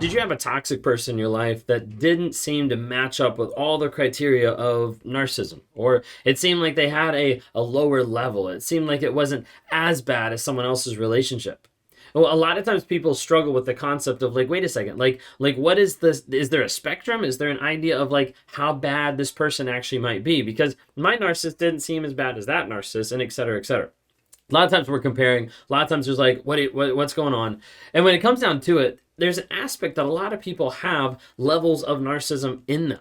Did you have a toxic person in your life that didn't seem to match up with all the criteria of narcissism? Or it seemed like they had a lower level. It seemed like it wasn't as bad as someone else's relationship. Well, a lot of times people struggle with the concept of like, wait a second, like what is this? Is there a spectrum? Is there an idea of like how bad this person actually might be? Because my narcissist didn't seem as bad as that narcissist, and et cetera, et cetera. A lot of times we're comparing. A lot of times there's like, what's going on? And when it comes down to it, there's an aspect that a lot of people have levels of narcissism in them.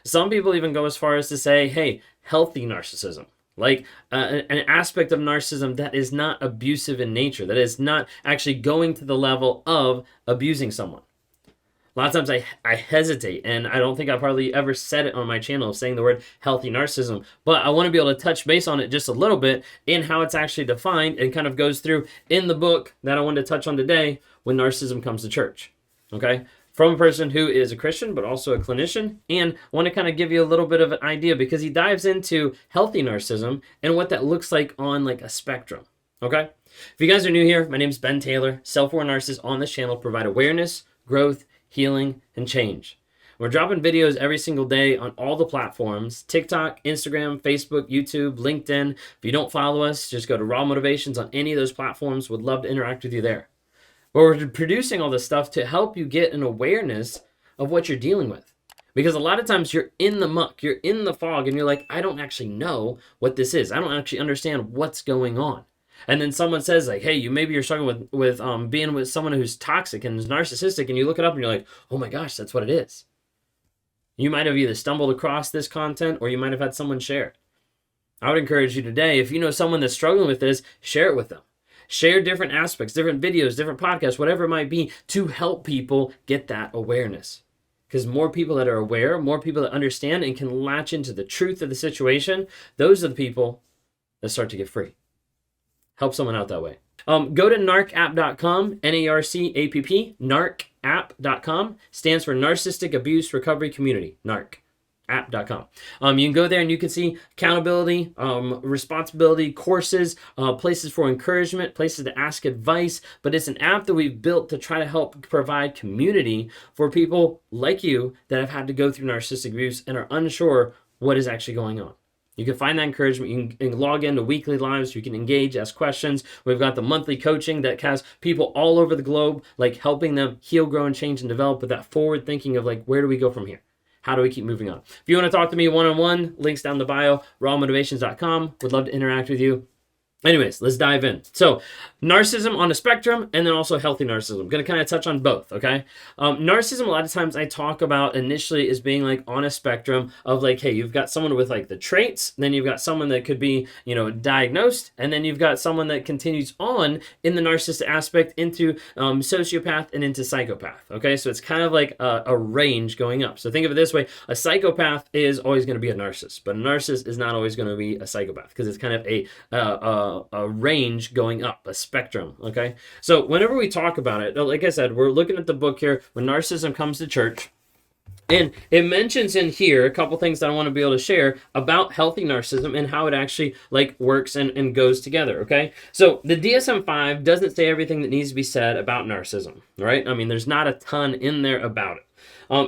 Some people even go as far as to say, hey, healthy narcissism. Like an aspect of narcissism that is not abusive in nature, that is not actually going to the level of abusing someone. A lot of times I hesitate, and I don't think I've hardly ever said it on my channel of saying the word healthy narcissism, but I want to be able to touch base on it just a little bit in how it's actually defined and kind of goes through in the book that I wanted to touch on today, When Narcissism Comes to Church. Okay? From a person who is a Christian, but also a clinician, and I want to kind of give you a little bit of an idea because he dives into healthy narcissism and what that looks like on like a spectrum. Okay? If you guys are new here, my name is Ben Taylor. Self-aware narcissists on this channel provide awareness, growth, healing, and change. We're dropping videos every single day on all the platforms: TikTok, Instagram, Facebook, YouTube, LinkedIn. If you don't follow us, just go to Raw Motivations on any of those platforms. Would love to interact with you there. But we're producing all this stuff to help you get an awareness of what you're dealing with. Because a lot of times you're in the muck, you're in the fog, and you're like, I don't actually know what this is. I don't actually understand what's going on. And then someone says like, hey, maybe you're struggling with being with someone who's toxic and is narcissistic, and you look it up and you're like, oh my gosh, that's what it is. You might have either stumbled across this content or you might have had someone share it. I would encourage you today, if you know someone that's struggling with this, share it with them. Share different aspects, different videos, different podcasts, whatever it might be, to help people get that awareness. Because more people that are aware, more people that understand and can latch into the truth of the situation, those are the people that start to get free. Help someone out that way. Go to narcapp.com, N-A-R-C-A-P-P, narcapp.com, stands for Narcissistic Abuse Recovery Community, narcapp.com. You can go there and you can see accountability, responsibility, courses, places for encouragement, places to ask advice, but it's an app that we've built to try to help provide community for people like you that have had to go through narcissistic abuse and are unsure what is actually going on. You can find that encouragement. You can log into weekly lives. You can engage, ask questions. We've got the monthly coaching that has people all over the globe, like helping them heal, grow, and change and develop with that forward thinking of like, where do we go from here? How do we keep moving on? If you want to talk to me one-on-one, links down in the bio, rawmotivations.com. Would love to interact with you. Anyways, let's dive in. So, narcissism on a spectrum, and then also healthy narcissism. I'm going to kind of touch on both, okay? Narcissism, a lot of times I talk about initially as being like on a spectrum of like, hey, you've got someone with like the traits, then you've got someone that could be, diagnosed, and then you've got someone that continues on in the narcissistic aspect into sociopath and into psychopath, okay? So it's kind of like a range going up. So think of it this way: a psychopath is always going to be a narcissist, but a narcissist is not always going to be a psychopath because it's kind of a range going up, a spectrum, okay? So whenever we talk about it, like I said, we're looking at the book here, When Narcissism Comes to Church, and it mentions in here a couple things that I want to be able to share about healthy narcissism and how it actually like works and goes together, okay? So the DSM-5 doesn't say everything that needs to be said about narcissism, right? I mean, there's not a ton in there about it.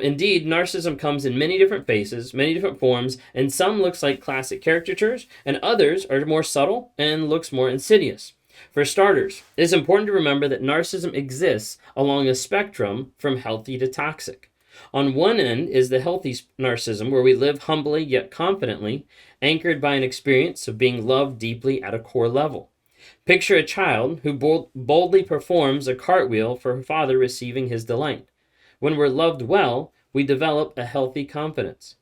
Indeed, narcissism comes in many different faces, many different forms, and some looks like classic caricatures, and others are more subtle and looks more insidious. For starters, it is important to remember that narcissism exists along a spectrum from healthy to toxic. On one end is the healthy narcissism, where we live humbly yet confidently, anchored by an experience of being loved deeply at a core level. Picture a child who boldly performs a cartwheel for her father receiving his delight. When we're loved well, we develop a healthy confidence.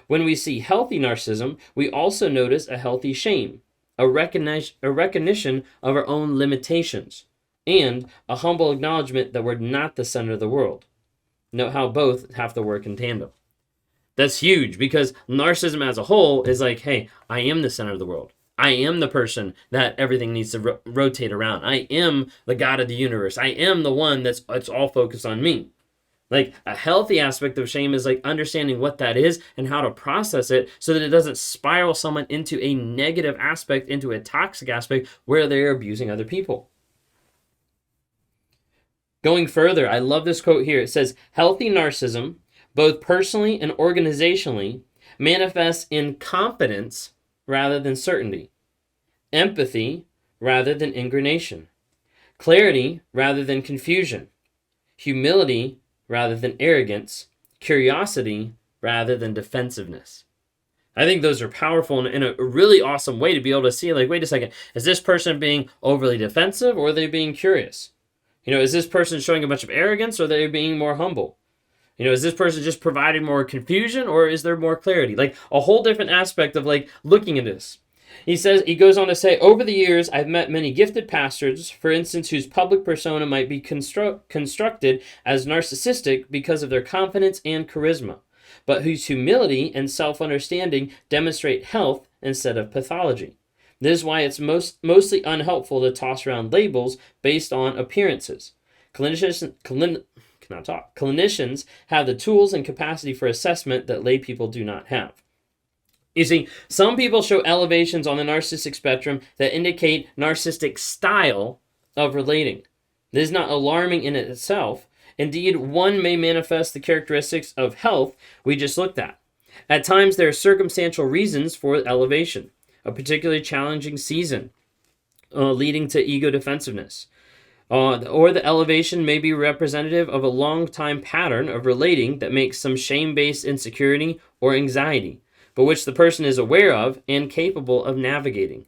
When we see healthy narcissism, we also notice a healthy shame, a recognition of our own limitations, and a humble acknowledgement that we're not the center of the world. Note how both have to work in tandem. That's huge because narcissism as a whole is like, hey, I am the center of the world. I am the person that everything needs to rotate around. I am the God of the universe. I am the one that's all focused on me. Like a healthy aspect of shame is like understanding what that is and how to process it so that it doesn't spiral someone into a negative aspect, into a toxic aspect where they're abusing other people. Going further, I love this quote here. It says, healthy narcissism, both personally and organizationally, manifests in confidence rather than certainty, empathy rather than ingratitude, clarity rather than confusion, humility rather than arrogance, curiosity rather than defensiveness. I think those are powerful in a really awesome way to be able to see, like, wait a second, is this person being overly defensive or are they being curious? Is this person showing a bunch of arrogance or are they being more humble? Is this person just providing more confusion or is there more clarity? Like a whole different aspect of like looking at this. He goes on to say, over the years, I've met many gifted pastors, for instance, whose public persona might be constructed as narcissistic because of their confidence and charisma, but whose humility and self-understanding demonstrate health instead of pathology. This is why it's mostly unhelpful to toss around labels based on appearances. Clinicians have the tools and capacity for assessment that lay people do not have. You see, some people show elevations on the narcissistic spectrum that indicate narcissistic style of relating. This is not alarming in itself. Indeed, one may manifest the characteristics of health we just looked at. At times, there are circumstantial reasons for elevation, a particularly challenging season leading to ego defensiveness. Or the elevation may be representative of a long-time pattern of relating that makes some shame-based insecurity or anxiety, but which the person is aware of and capable of navigating.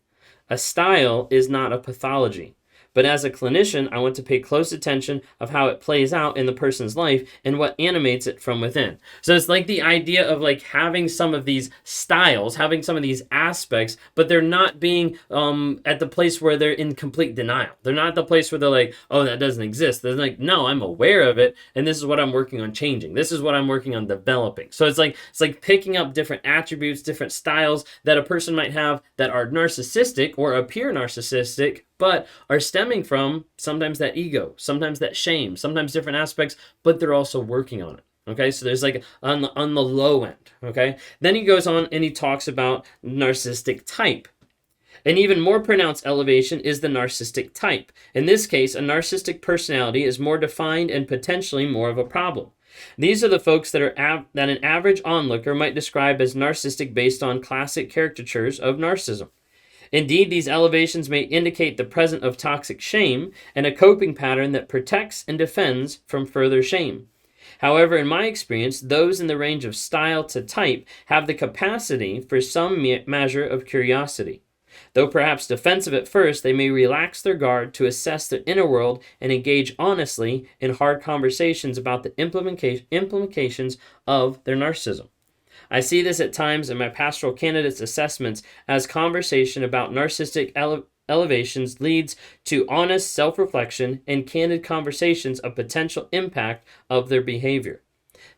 A style is not a pathology. But as a clinician, I want to pay close attention of how it plays out in the person's life and what animates it from within. So it's like the idea of like having some of these styles, having some of these aspects, but they're not being at the place where they're in complete denial. They're not at the place where they're like, oh, that doesn't exist. They're like, no, I'm aware of it, and this is what I'm working on changing. This is what I'm working on developing. So it's like picking up different attributes, different styles that a person might have that are narcissistic or appear narcissistic, but are stemming from sometimes that ego, sometimes that shame, sometimes different aspects, but they're also working on it. Okay, so there's like on the low end. Okay, then he goes on and he talks about narcissistic type. An even more pronounced elevation is the narcissistic type. In this case, a narcissistic personality is more defined and potentially more of a problem. These are the folks that that an average onlooker might describe as narcissistic based on classic caricatures of narcissism. Indeed, these elevations may indicate the presence of toxic shame and a coping pattern that protects and defends from further shame. However, in my experience, those in the range of style to type have the capacity for some measure of curiosity. Though perhaps defensive at first, they may relax their guard to assess their inner world and engage honestly in hard conversations about the implications of their narcissism. I see this at times in my pastoral candidates' assessments as conversation about narcissistic elevations leads to honest self-reflection and candid conversations of potential impact of their behavior.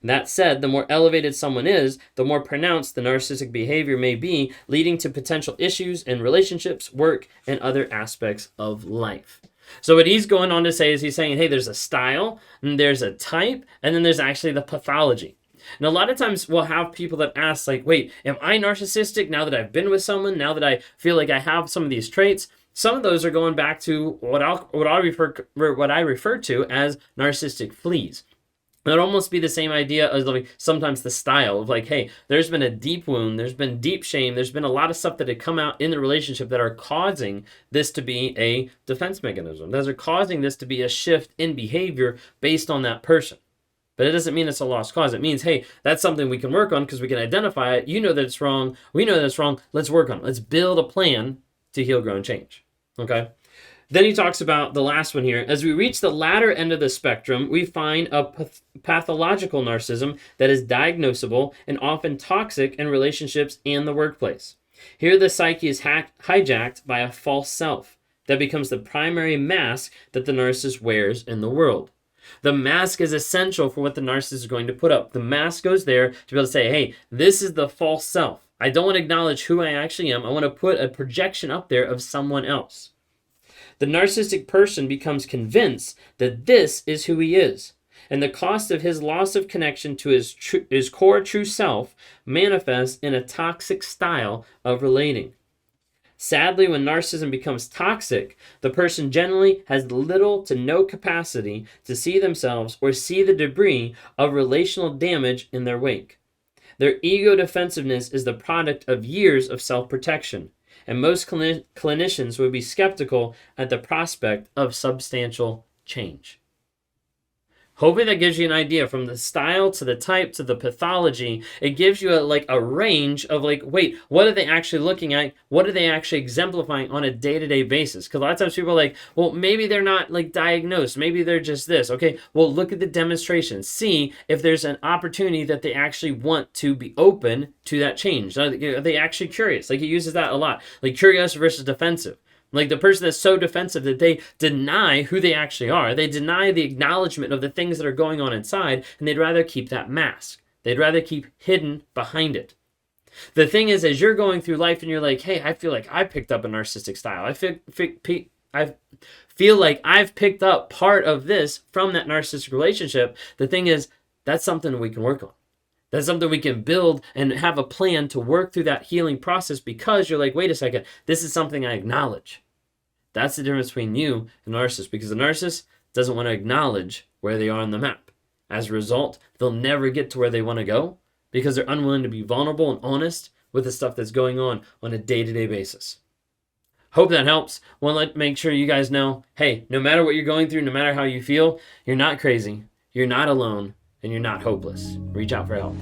That said, the more elevated someone is, the more pronounced the narcissistic behavior may be, leading to potential issues in relationships, work, and other aspects of life. So what he's going on to say is he's saying, hey, there's a style, and there's a type, and then there's actually the pathology. And a lot of times we'll have people that ask, like, wait, am I narcissistic now that I've been with someone, now that I feel like I have some of these traits? Some of those are going back to what I refer to as narcissistic fleas. It would almost be the same idea as like sometimes the style of like, hey, there's been a deep wound, there's been deep shame, there's been a lot of stuff that had come out in the relationship that are causing this to be a defense mechanism. That are causing this to be a shift in behavior based on that person. But it doesn't mean it's a lost cause. It means, hey, that's something we can work on because we can identify it. You know that it's wrong. We know that it's wrong. Let's work on it. Let's build a plan to heal, grow, and change. Okay? Then he talks about the last one here. As we reach the latter end of the spectrum, we find a pathological narcissism that is diagnosable and often toxic in relationships and the workplace. Here the psyche is hijacked by a false self that becomes the primary mask that the narcissist wears in the world. The mask is essential for what the narcissist is going to put up. The mask goes there to be able to say, hey, this is the false self. I don't want to acknowledge who I actually am. I want to put a projection up there of someone else. The narcissistic person becomes convinced that this is who he is, and the cost of his loss of connection to his core true self manifests in a toxic style of relating. Sadly, when narcissism becomes toxic, the person generally has little to no capacity to see themselves or see the debris of relational damage in their wake. Their ego defensiveness is the product of years of self-protection, and most clinicians would be skeptical at the prospect of substantial change. Hopefully that gives you an idea from the style to the type to the pathology. It gives you a range of wait, what are they actually looking at? What are they actually exemplifying on a day-to-day basis? Because a lot of times people are like, well, maybe they're not diagnosed. Maybe they're just this. Okay, well, look at the demonstration. See if there's an opportunity that they actually want to be open to that change. Are they actually curious? He uses that a lot. Curious versus defensive. The person that's so defensive that they deny who they actually are. They deny the acknowledgement of the things that are going on inside, and they'd rather keep that mask. They'd rather keep hidden behind it. The thing is, as you're going through life and you're like, hey, I feel like I picked up a narcissistic style. I feel like I've picked up part of this from that narcissistic relationship. The thing is, that's something we can work on. That's something we can build and have a plan to work through that healing process, because you're like, wait a second, this is something I acknowledge. That's the difference between you and the narcissist, because the narcissist doesn't want to acknowledge where they are on the map. As a result, they'll never get to where they want to go because they're unwilling to be vulnerable and honest with the stuff that's going on a day-to-day basis. Hope that helps. Want to make sure you guys know, hey, no matter what you're going through, no matter how you feel, you're not crazy, you're not alone, and you're not hopeless. Reach out for help.